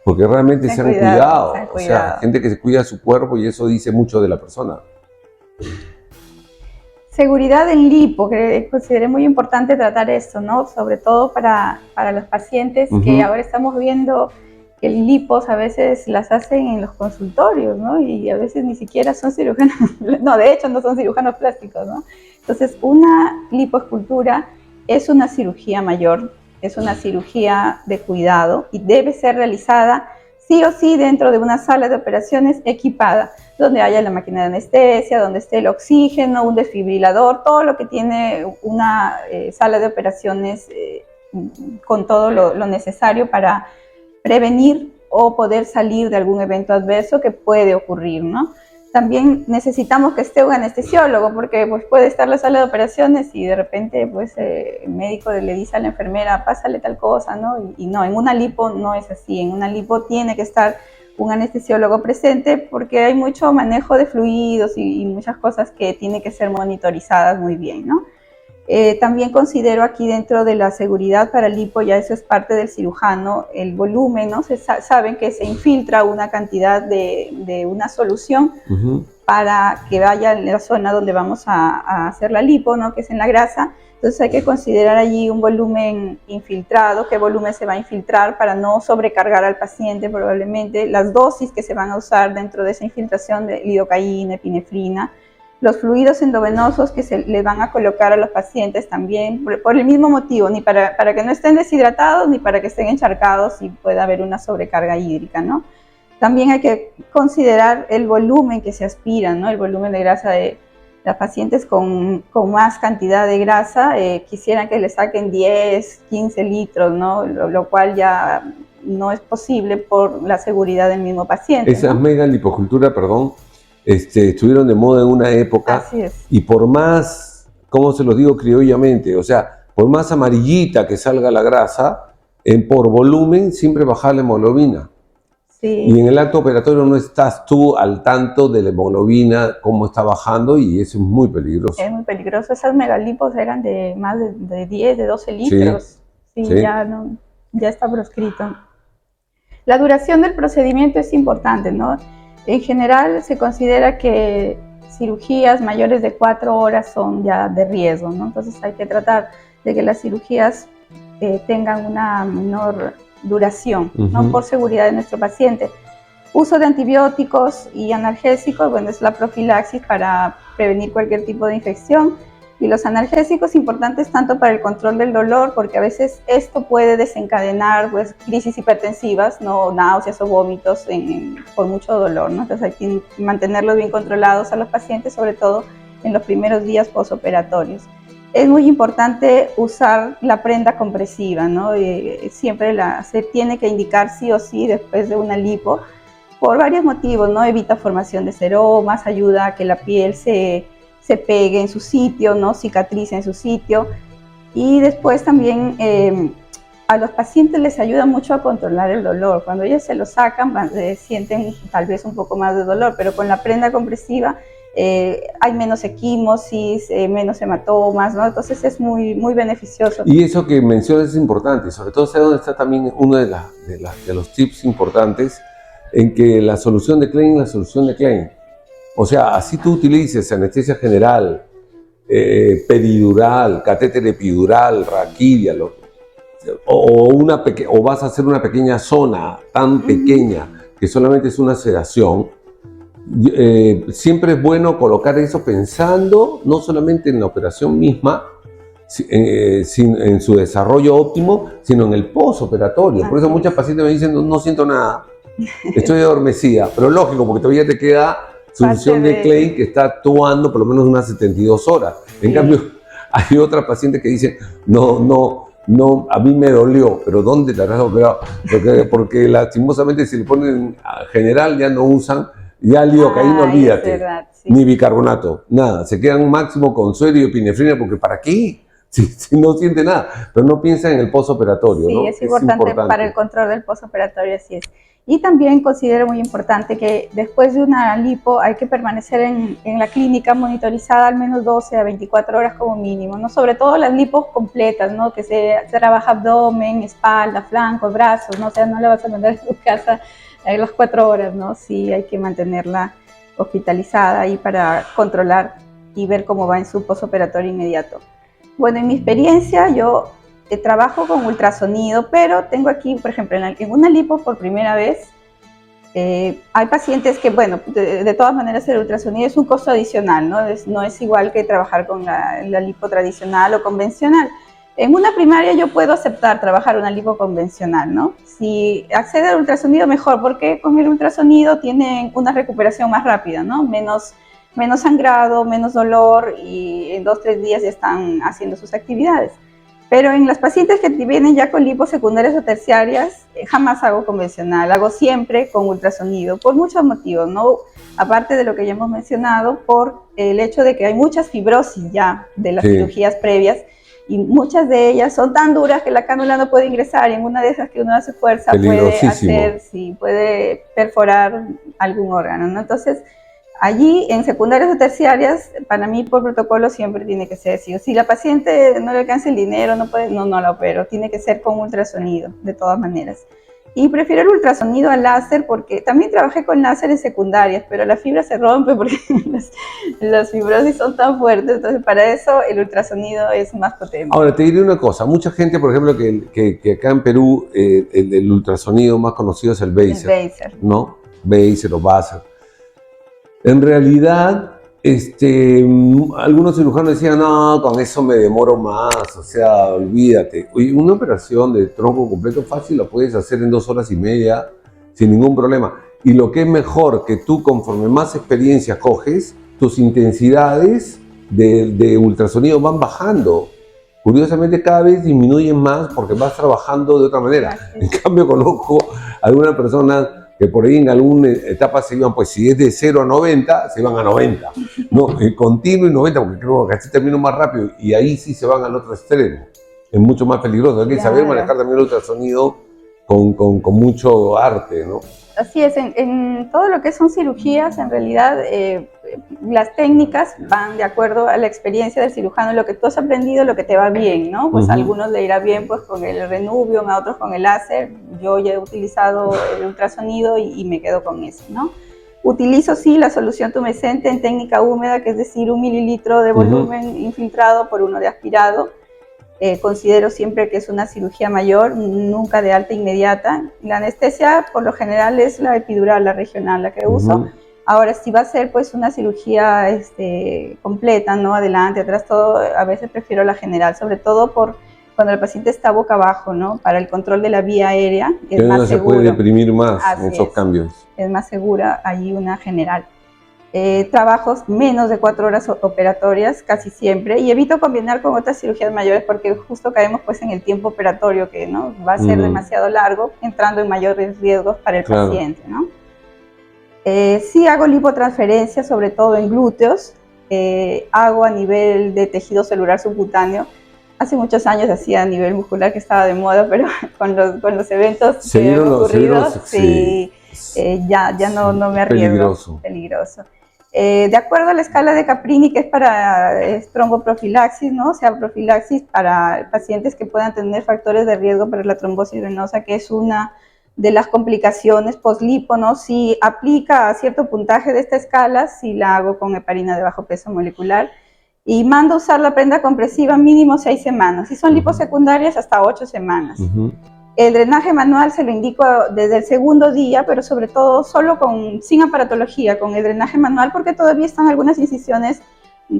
Porque realmente se han cuidado. O sea, gente que se cuida su cuerpo y eso dice mucho de la persona. Seguridad en lipo, que consideré muy importante tratar esto, ¿no? Sobre todo para los pacientes que ahora estamos viendo que lipos a veces las hacen en los consultorios, ¿no? Y a veces ni siquiera son cirujanos, no, de hecho no son cirujanos plásticos, ¿no? Entonces, una lipoescultura es una cirugía mayor, es una cirugía de cuidado y debe ser realizada sí o sí dentro de una sala de operaciones equipada, donde haya la máquina de anestesia, donde esté el oxígeno, un desfibrilador, todo lo que tiene una sala de operaciones con todo lo necesario para prevenir o poder salir de algún evento adverso que puede ocurrir, ¿no? También necesitamos que esté un anestesiólogo, porque pues, puede estar la sala de operaciones y de repente pues, el médico le dice a la enfermera, pásale tal cosa, ¿no? Y no, en una lipo no es así. En una lipo tiene que estar un anestesiólogo presente porque hay mucho manejo de fluidos y muchas cosas que tienen que ser monitorizadas muy bien, ¿no? También considero aquí dentro de la seguridad para lipo, ya eso es parte del cirujano, el volumen, ¿no? Saben que se infiltra una cantidad de una solución para que vaya en la zona donde vamos a hacer la lipo, ¿no? Que es en la grasa. Entonces hay que considerar allí un volumen infiltrado, qué volumen se va a infiltrar para no sobrecargar al paciente probablemente, las dosis que se van a usar dentro de esa infiltración de lidocaína, epinefrina, los fluidos endovenosos que se les van a colocar a los pacientes también, por el mismo motivo, ni para que no estén deshidratados, ni para que estén encharcados y pueda haber una sobrecarga hídrica, ¿no? También hay que considerar el volumen que se aspira, ¿no? El volumen de grasa de las pacientes con más cantidad de grasa, quisieran que le saquen 10, 15 litros, ¿no? Lo cual ya no es posible por la seguridad del mismo paciente. Esas ¿no? mega lipoescultura, perdón, estuvieron de moda en una época. Así es. Y por más, ¿cómo se los digo criollamente? O sea, por más amarillita que salga la grasa, por volumen siempre baja la hemoglobina. Sí. Y en el acto operatorio no estás tú al tanto de la hemoglobina, cómo está bajando, y eso es muy peligroso. Es muy peligroso. Esas megalipos eran de más de 10, de 12 litros. Sí, sí. Ya está proscrito. La duración del procedimiento es importante, ¿no? En general se considera que cirugías mayores de 4 horas son ya de riesgo, ¿no? Entonces hay que tratar de que las cirugías tengan una menor duración, ¿no? Por seguridad de nuestro paciente. Uso de antibióticos y analgésicos, bueno, es la profilaxis para prevenir cualquier tipo de infección. Y los analgésicos importantes tanto para el control del dolor, porque a veces esto puede desencadenar pues, crisis hipertensivas, ¿no? Náuseas o vómitos por mucho dolor, ¿no? Entonces hay que mantenerlos bien controlados a los pacientes, sobre todo en los primeros días postoperatorios. Es muy importante usar la prenda compresiva, ¿no? Siempre se tiene que indicar sí o sí después de una lipo, por varios motivos, ¿no? Evita formación de seromas, ayuda a que la piel se pegue en su sitio, ¿no? Cicatrice en su sitio. Y después también a los pacientes les ayuda mucho a controlar el dolor. Cuando ellos se lo sacan, sienten tal vez un poco más de dolor, pero con la prenda compresiva hay menos equimosis, menos hematomas, ¿no? Entonces es muy, muy beneficioso. Y eso que mencionas es importante, sobre todo ¿sabes dónde está también uno de los tips importantes? En que la solución de Klein es la solución de Klein. O sea, así tú utilices anestesia general, peridural, catéter epidural, raquidia, o vas a hacer una pequeña zona tan pequeña que solamente es una sedación. Siempre es bueno colocar eso pensando no solamente en la operación misma, en su desarrollo óptimo, sino en el postoperatorio. Por eso muchas pacientes me dicen, no siento nada, estoy adormecida, pero lógico, porque todavía te queda solución de Klein que está actuando por lo menos unas 72 horas. En cambio, hay otra paciente que dice, no, a mí me dolió, pero ¿dónde te habrás operado? Porque lastimosamente si le ponen general ya no usan, ya lidocaína, olvídate, verdad, sí. Ni bicarbonato, nada, se quedan máximo con suero y epinefrina, porque ¿para qué? Si no siente nada, pero no piensa en el postoperatorio, sí, ¿no? Es importante para el control del postoperatorio, así es. Y también considero muy importante que después de una lipo hay que permanecer en la clínica monitorizada al menos 12 a 24 horas como mínimo, ¿no? Sobre todo las lipos completas, ¿no? Que se trabaja abdomen, espalda, flancos, brazos, ¿no? O sea, no le vas a mandar a tu casa a las 4 horas, ¿no? Sí, hay que mantenerla hospitalizada ahí para controlar y ver cómo va en su postoperatorio inmediato. Bueno, en mi experiencia yo trabajo con ultrasonido, pero tengo aquí, por ejemplo, en una lipo por primera vez, hay pacientes que, bueno, de todas maneras el ultrasonido es un costo adicional, ¿no? No es igual que trabajar con la lipo tradicional o convencional. En una primaria yo puedo aceptar trabajar una lipo convencional, ¿no? Si accede al ultrasonido, mejor, porque con el ultrasonido tienen una recuperación más rápida, ¿no? Menos sangrado, menos dolor, y en 2-3 días ya están haciendo sus actividades. Pero en las pacientes que vienen ya con lipos secundarias o terciarias, jamás hago convencional, hago siempre con ultrasonido, por muchos motivos, ¿no? Aparte de lo que ya hemos mencionado, por el hecho de que hay muchas fibrosis ya de las cirugías previas, y muchas de ellas son tan duras que la cánula no puede ingresar, y en una de esas que uno hace fuerza puede perforar algún órgano, ¿no? Entonces, allí, en secundarias o terciarias, para mí por protocolo siempre tiene que ser así. Si la paciente no le alcanza el dinero, no la opero, tiene que ser con ultrasonido, de todas maneras. Y prefiero el ultrasonido al láser porque también trabajé con láser en secundarias, pero la fibra se rompe porque las fibrosis son tan fuertes, entonces para eso el ultrasonido es más potente. Ahora, te diré una cosa, mucha gente, por ejemplo, que acá en Perú el ultrasonido más conocido es el Baser, ¿no? Baser o Baser. En realidad, algunos cirujanos decían, no, con eso me demoro más, o sea, olvídate. Una operación de tronco completo fácil la puedes hacer en 2 horas y media sin ningún problema. Y lo que es mejor, que tú conforme más experiencia coges, tus intensidades de ultrasonido van bajando. Curiosamente cada vez disminuyen más porque vas trabajando de otra manera. En cambio, conozco a algunas personas que por ahí en alguna etapa se iban, pues si es de 0 a 90, se van a 90. No, continuo y 90, porque creo que así termino más rápido. Y ahí sí se van al otro extremo. Es mucho más peligroso. Hay que saber manejar también el ultrasonido con mucho arte, ¿no? Así es, en todo lo que son cirugías, en realidad las técnicas van de acuerdo a la experiencia del cirujano, lo que tú has aprendido, lo que te va bien, ¿no? Pues a algunos le irá bien pues con el Renuvium, a otros con el láser. Yo ya he utilizado el ultrasonido y me quedo con eso, ¿no? Utilizo sí la solución tumescente en técnica húmeda, que es decir, 1 mililitro de volumen infiltrado por 1 de aspirado. Considero siempre que es una cirugía mayor, nunca de alta inmediata. La anestesia por lo general es la epidural, la regional, la que uso. Ahora, si va a ser pues una cirugía completa, ¿no? Adelante, atrás, todo, a veces prefiero la general, sobre todo por cuando el paciente está boca abajo, ¿no? Para el control de la vía aérea es más seguro. Se puede deprimir más en esos cambios. Es más segura allí una general. Trabajos menos de 4 horas operatorias casi siempre, y evito combinar con otras cirugías mayores porque justo caemos pues en el tiempo operatorio, que no va a ser demasiado largo, entrando en mayores riesgos para el paciente, ¿no? Sí hago lipotransferencia, sobre todo en glúteos, hago a nivel de tejido celular subcutáneo. Hace muchos años hacía a nivel muscular, que estaba de moda, pero con los eventos que han ocurrido, ya no me arriesgo. Peligroso. De acuerdo a la escala de Caprini, que es para tromboprofilaxis, ¿no? O sea, profilaxis para pacientes que puedan tener factores de riesgo para la trombosis venosa, que es una de las complicaciones post-lipo, ¿no? Si aplica a cierto puntaje de esta escala, si la hago con heparina de bajo peso molecular, y mando a usar la prenda compresiva mínimo 6 semanas. Si son liposecundarias, hasta 8 semanas. El drenaje manual se lo indico desde el segundo día, pero sobre todo solo sin aparatología, con el drenaje manual, porque todavía están algunas incisiones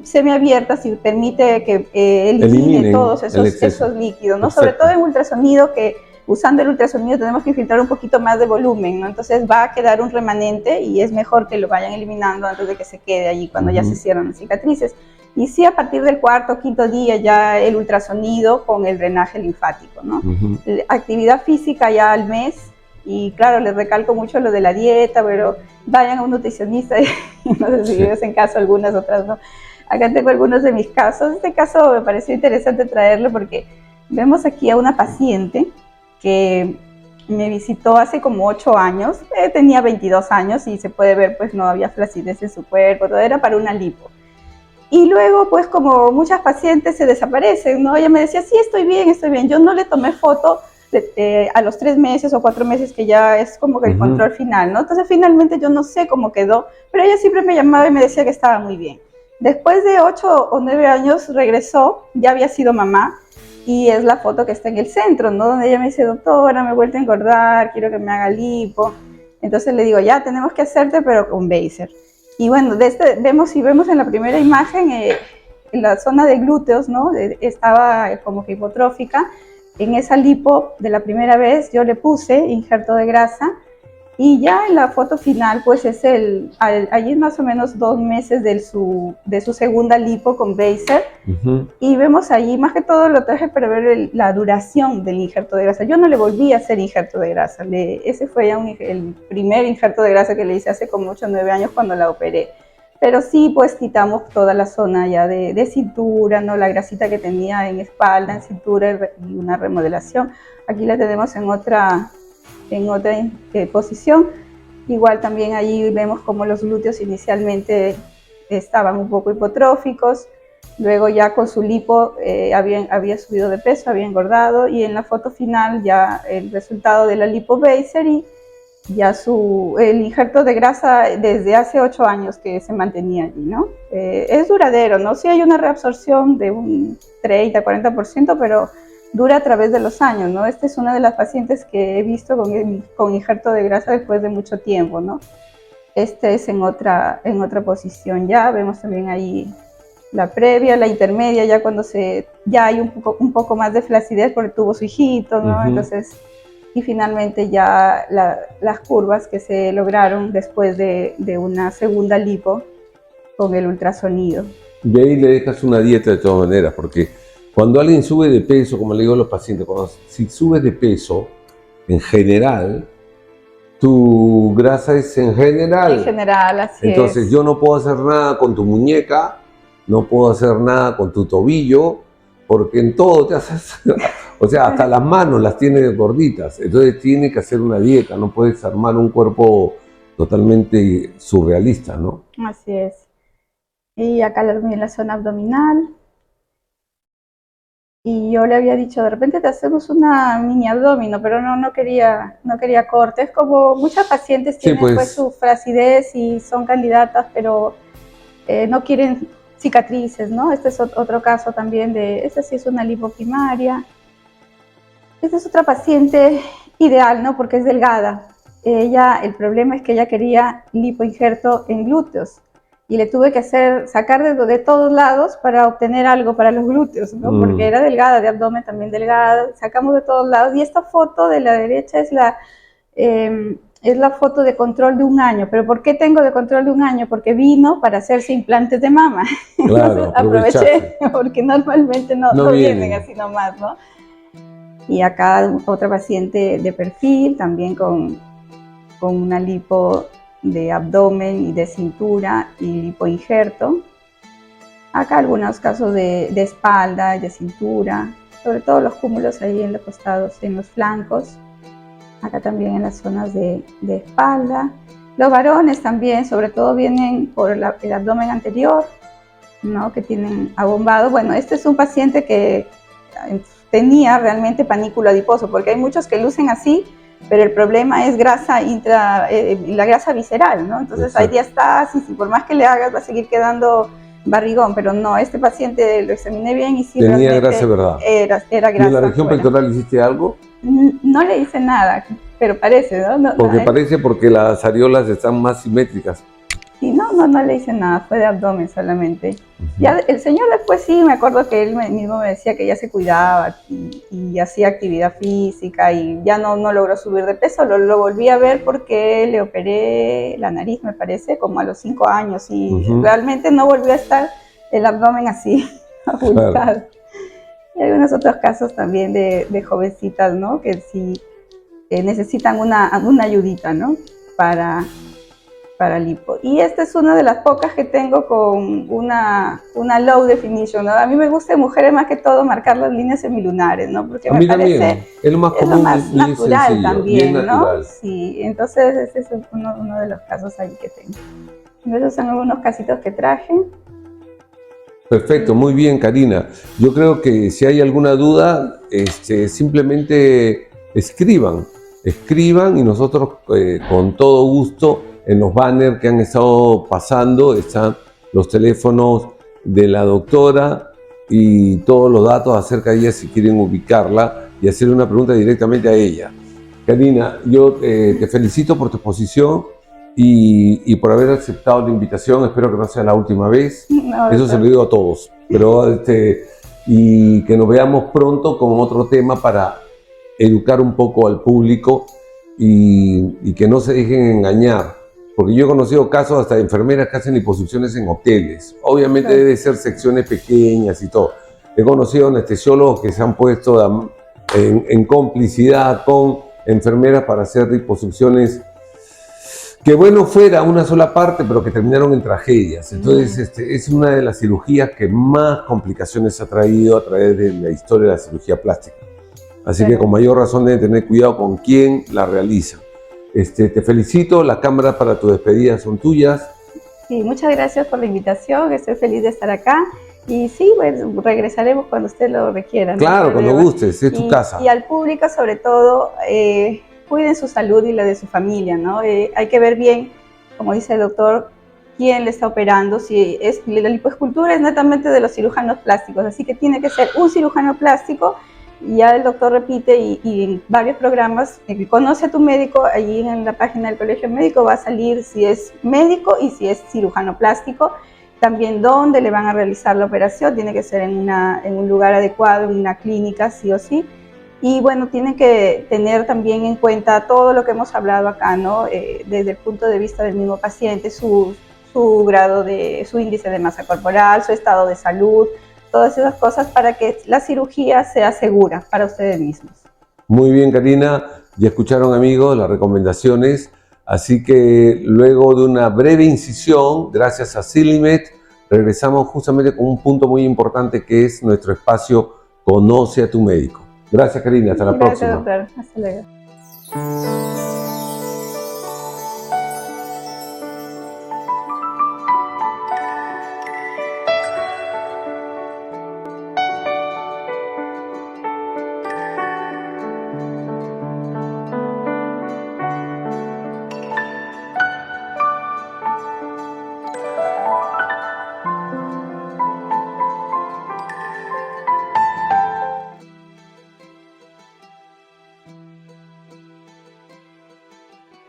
semiabiertas y permite que elimine todos esos líquidos, ¿no? Sobre todo en ultrasonido, que usando el ultrasonido tenemos que infiltrar un poquito más de volumen, ¿no? Entonces va a quedar un remanente y es mejor que lo vayan eliminando antes de que se quede allí cuando ya se cierran las cicatrices. Y sí, a partir del cuarto o quinto día ya el ultrasonido con el drenaje linfático, ¿no? Actividad física ya al mes, y claro, les recalco mucho lo de la dieta, pero vayan a un nutricionista, no sé si vives en caso algunas, otras no. Acá tengo algunos de mis casos. Este caso me pareció interesante traerlo porque vemos aquí a una paciente que me visitó hace como 8 años, tenía 22 años y se puede ver, pues no había flacidez en su cuerpo, todo era para una lipo. Y luego, pues como muchas pacientes se desaparecen, ¿no? Ella me decía, sí, estoy bien, estoy bien. Yo no le tomé foto a los 3 meses o 4 meses, que ya es como que el control final, ¿no? Entonces, finalmente yo no sé cómo quedó, pero ella siempre me llamaba y me decía que estaba muy bien. Después de 8 o 9 años regresó, ya había sido mamá, y es la foto que está en el centro, ¿no? Donde ella me dice, doctora, me he vuelto a engordar, quiero que me haga lipo. Entonces le digo, ya, tenemos que hacerte, pero con Beiser. Y bueno, si vemos en la primera imagen, en la zona de glúteos, ¿no? Estaba como que hipotrófica. En esa lipo de la primera vez yo le puse injerto de grasa, y ya en la foto final, pues es allí más o menos 2 meses de su segunda lipo con Beiser. Y vemos allí, más que todo lo traje para ver la duración del injerto de grasa. Yo no le volví a hacer injerto de grasa, ese fue ya el primer injerto de grasa que le hice hace como 8 o 9 años cuando la operé. Pero sí, pues quitamos toda la zona ya de cintura, ¿no? La grasita que tenía en espalda, en cintura, y una remodelación. Aquí la tenemos en otra posición. Igual también allí vemos como los glúteos inicialmente estaban un poco hipotróficos, luego ya con su lipo había subido de peso, había engordado, y en la foto final ya el resultado de la lipo Beiser, y ya el injerto de grasa desde hace 8 años que se mantenía allí, ¿no? Es duradero, ¿no? Sí hay una reabsorción de un 30-40%, pero dura a través de los años, ¿no? Esta es una de las pacientes que he visto con injerto de grasa después de mucho tiempo, ¿no? Este es en otra posición ya. Vemos también ahí la previa, la intermedia, ya cuando ya hay un poco más de flacidez porque tuvo su hijito, ¿no? Entonces, y finalmente ya las curvas que se lograron después de una segunda lipo con el ultrasonido. Y ahí le dejas una dieta de todas maneras, porque cuando alguien sube de peso, como le digo a los pacientes, si subes de peso, en general, tu grasa es en general. En general, así es. Entonces yo no puedo hacer nada con tu muñeca, no puedo hacer nada con tu tobillo, porque en todo te haces, o sea, hasta las manos las tienes gorditas. Entonces tienes que hacer una dieta, no puedes armar un cuerpo totalmente surrealista, ¿no? Así es. Y acá en la zona abdominal. Y yo le había dicho, de repente te hacemos una mini abdomino, pero no quería cortes. Como muchas pacientes tienen pues su flacidez y son candidatas, pero no quieren cicatrices, ¿no? Este es otro caso también esta sí es una lipo primaria. Esta es otra paciente ideal, ¿no? Porque es delgada. El problema es que ella quería lipoinjerto en glúteos, y le tuve que sacar de todos lados para obtener algo para los glúteos, ¿no? Porque era delgada, de abdomen también delgada, sacamos de todos lados. Y esta foto de la derecha es la foto de control de 1 año. ¿Pero por qué tengo de control de 1 año? Porque vino para hacerse implantes de mama. Claro, entonces aproveché, porque normalmente no vienen así nomás, ¿no? Y acá otra paciente de perfil, también con una lipo de abdomen y de cintura y lipoinjerto. Acá algunos casos de espalda y de cintura, sobre todo los cúmulos ahí en los costados, en los flancos. Acá también en las zonas de espalda. Los varones también, sobre todo vienen por el abdomen anterior, ¿no? Que tienen abombado. Bueno, este es un paciente que tenía realmente panículo adiposo, porque hay muchos que lucen así, pero el problema es grasa la grasa visceral, ¿no? Entonces Exacto. hay diastasis y por más que le hagas va a seguir quedando barrigón, pero no, este paciente lo examiné bien y sí tenía grasa, ¿verdad? Era grasa. ¿Y en la región afuera. pectoral hiciste algo? No le hice nada, pero parece, ¿no? Porque parece porque las areolas están más simétricas. Sí, no le hice nada, fue de abdomen solamente. Ya el señor después sí, me acuerdo que él mismo me decía que ya se cuidaba y hacía actividad física y ya no logró subir de peso. Lo volví a ver porque le operé la nariz, me parece, como a los 5 años y realmente no volvió a estar el abdomen así, abultado. Claro. Y hay unos otros casos también de jovencitas, ¿no? Que sí necesitan una ayudita, ¿no? Para lipo. Y esta es una de las pocas que tengo con una low definition, ¿no? A mí me gusta en mujeres más que todo marcar las líneas semilunares, ¿no? Porque a me mí parece también. Es lo más común, lo más natural sencillo, también, bien ¿no? natural. Sí, entonces ese es uno de los casos ahí que tengo. Esos son algunos casitos que traje. Perfecto, muy bien, Karina. Yo creo que si hay alguna duda, simplemente escriban y nosotros con todo gusto en los banners que han estado pasando están los teléfonos de la doctora y todos los datos acerca de ella si quieren ubicarla y hacer una pregunta directamente a ella. Karina, yo te felicito por tu exposición y por haber aceptado la invitación. Espero que no sea la última vez. No, eso se lo digo a todos. Pero y que nos veamos pronto con otro tema para educar un poco al público y que no se dejen engañar. Porque yo he conocido casos hasta de enfermeras que hacen liposucciones en hoteles. Obviamente debe ser secciones pequeñas y todo. He conocido anestesiólogos que se han puesto en complicidad con enfermeras para hacer liposucciones que bueno fuera una sola parte, pero que terminaron en tragedias. Entonces, es una de las cirugías que más complicaciones ha traído a través de la historia de la cirugía plástica. Así que con mayor razón deben tener cuidado con quién la realiza. Te felicito, las cámaras para tu despedida son tuyas. Sí, muchas gracias por la invitación, estoy feliz de estar acá. Y sí, pues regresaremos cuando usted lo requiera. Claro, ¿no? cuando gustes, es tu casa. Y al público, sobre todo, cuiden su salud y la de su familia, ¿no? Hay que ver bien, como dice el doctor, quién le está operando. Si es la lipoescultura es netamente de los cirujanos plásticos, así que tiene que ser un cirujano plástico. Y ya el doctor repite y en varios programas, conoce a tu médico, allí en la página del Colegio Médico va a salir si es médico y si es cirujano plástico. También dónde le van a realizar la operación, tiene que ser en un lugar adecuado, en una clínica, sí o sí. Y bueno, tienen que tener también en cuenta todo lo que hemos hablado acá, ¿no? Desde el punto de vista del mismo paciente, su grado su índice de masa corporal, su estado de salud, todas esas cosas para que la cirugía sea segura para ustedes mismos. Muy bien, Karina, ya escucharon amigos las recomendaciones. Así que luego de una breve incisión, gracias a Silimet, regresamos justamente con un punto muy importante que es nuestro espacio Conoce a tu médico. Gracias, Karina. Hasta la próxima. Gracias, doctor. Hasta luego.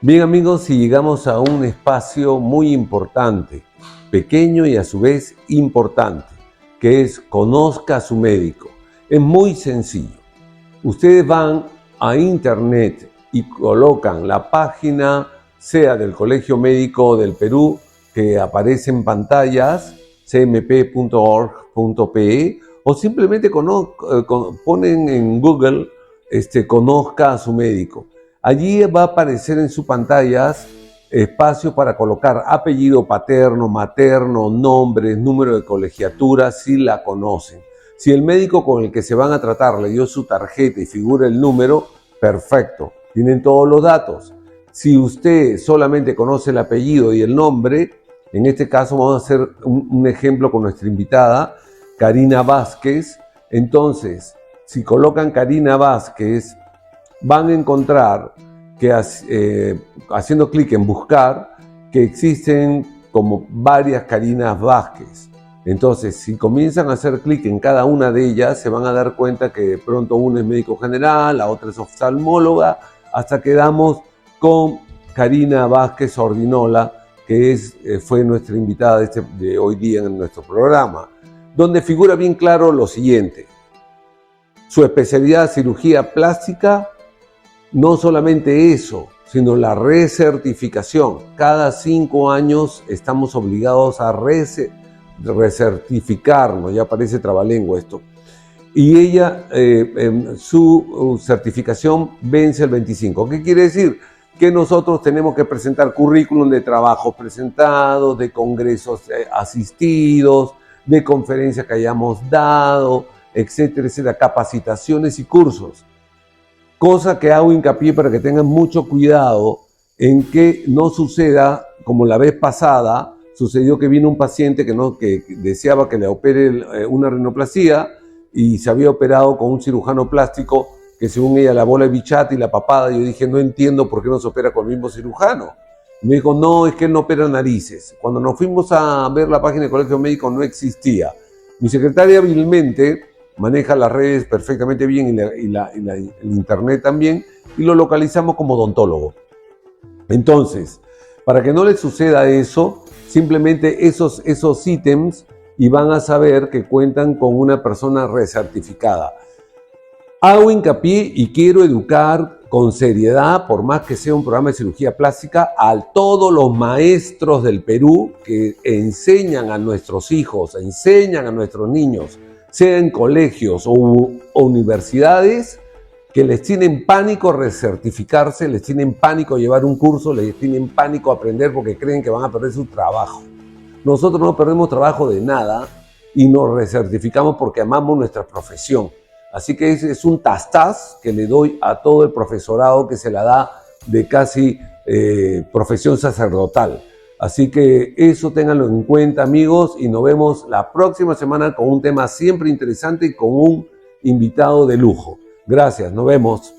Bien amigos, y llegamos a un espacio muy importante, pequeño y a su vez importante, que es Conozca a su médico. Es muy sencillo. Ustedes van a internet y colocan la página, sea del Colegio Médico del Perú, que aparece en pantallas, cmp.org.pe, o simplemente ponen en Google, Conozca a su médico. Allí va a aparecer en sus pantallas espacio para colocar apellido paterno, materno, nombres, número de colegiatura, si la conocen. Si el médico con el que se van a tratar le dio su tarjeta y figura el número, perfecto, tienen todos los datos. Si usted solamente conoce el apellido y el nombre, en este caso vamos a hacer un ejemplo con nuestra invitada, Karina Vázquez. Entonces, si colocan Karina Vázquez, van a encontrar que haciendo clic en buscar, que existen como varias Karinas Vázquez. Entonces, si comienzan a hacer clic en cada una de ellas, se van a dar cuenta que de pronto una es médico general, la otra es oftalmóloga, hasta quedamos con Karina Vázquez Ordinola, que fue nuestra invitada de hoy día en nuestro programa, donde figura bien claro lo siguiente. Su especialidad cirugía plástica, no solamente eso, sino la recertificación. Cada 5 años estamos obligados a recertificarnos, ya parece trabalengua esto. Y ella, su certificación vence el 25. ¿Qué quiere decir? Que nosotros tenemos que presentar currículum de trabajos presentados, de congresos asistidos, de conferencias que hayamos dado, etcétera, etcétera, capacitaciones y cursos. Cosa que hago hincapié para que tengan mucho cuidado en que no suceda como la vez pasada. Sucedió que vino un paciente que deseaba que le opere una rinoplastia y se había operado con un cirujano plástico que según ella lavó la bichata y la papada. Yo dije, no entiendo por qué no se opera con el mismo cirujano. Y me dijo, no, es que él no opera narices. Cuando nos fuimos a ver la página del Colegio Médico no existía. Mi secretaria hábilmente maneja las redes perfectamente bien y el internet también, y lo localizamos como odontólogo. Entonces, para que no les suceda eso, simplemente esos ítems y van a saber que cuentan con una persona recertificada. Hago hincapié y quiero educar con seriedad, por más que sea un programa de cirugía plástica, a todos los maestros del Perú que enseñan a nuestros hijos, enseñan a nuestros niños, sea en colegios o universidades, que les tienen pánico recertificarse, les tienen pánico llevar un curso, les tienen pánico aprender porque creen que van a perder su trabajo. Nosotros no perdemos trabajo de nada y nos recertificamos porque amamos nuestra profesión. Así que es un tastaz que le doy a todo el profesorado que se la da de casi profesión sacerdotal. Así que eso ténganlo en cuenta, amigos, y nos vemos la próxima semana con un tema siempre interesante y con un invitado de lujo. Gracias, nos vemos.